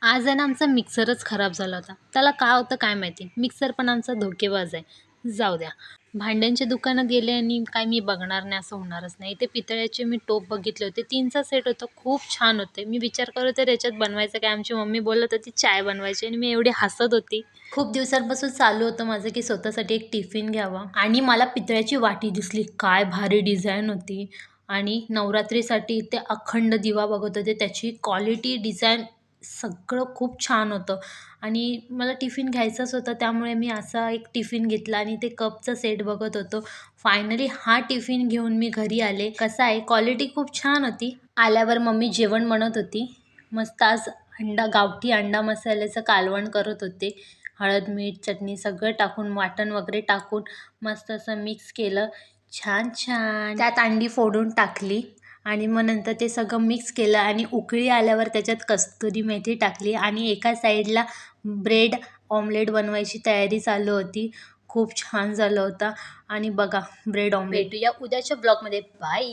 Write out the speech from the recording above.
आज आहे ना आमचा मिक्सरच खराब झाला होता. त्याला काय होतं काय माहिती. मिक्सर पण आमचा धोकेबाज आहे. जाऊ द्या. भांड्यांच्या दुकानात गेले आणि काय मी बघणार नाही असं होणारच नाही. ते पितळ्याचे मी टोप बघितले होते. 3चा सेट होता. खूप छान होते. मी विचार करत होते त्याच्यात बनवायचं काय. आमची मम्मी बोलत होती चाय बनवायची आणि मी एवढी हसत होती. खूप दिवसांपासून चालू होतं माझं की स्वतःसाठी एक टिफिन घ्यावा आणि मला पितळ्याची वाटी दिसली. काय भारी डिझाइन होती आणि नवरात्रीसाठी ते अखंड दिवा बघत होते. त्याची क्वालिटी, डिझाइन सगळं खूप छान होतं आणि मला टिफिन घ्यायचाच होता. त्यामुळे मी असा एक टिफिन घेतला आणि ते कपचा सेट बघत होतो. फायनली हा टिफिन घेऊन मी घरी आले. कसा आहे क्वालिटी खूप छान होती. आल्यावर मम्मी जेवण बनवत होती. मस्त आज गावठी अंडा मसाल्याचं कालवण करत होते. हळद, मीठ, चटणी सगळं टाकून, वाटण वगैरे टाकून मस्त असं मिक्स केलं. छान, छान. त्यात अंडी फोडून टाकली आणि मग नंतर ते सगळं मिक्स केलं आणि उकळी आल्यावर त्याच्यात कस्तुरी मेथी टाकली आणि एका साईडला ब्रेड ऑमलेट बनवायची तयारी चालू होती. खूप छान झालं होतं आणि बघा ब्रेड ऑमलेट. भेटूया उद्याच्या ब्लॉगमध्ये. बाय.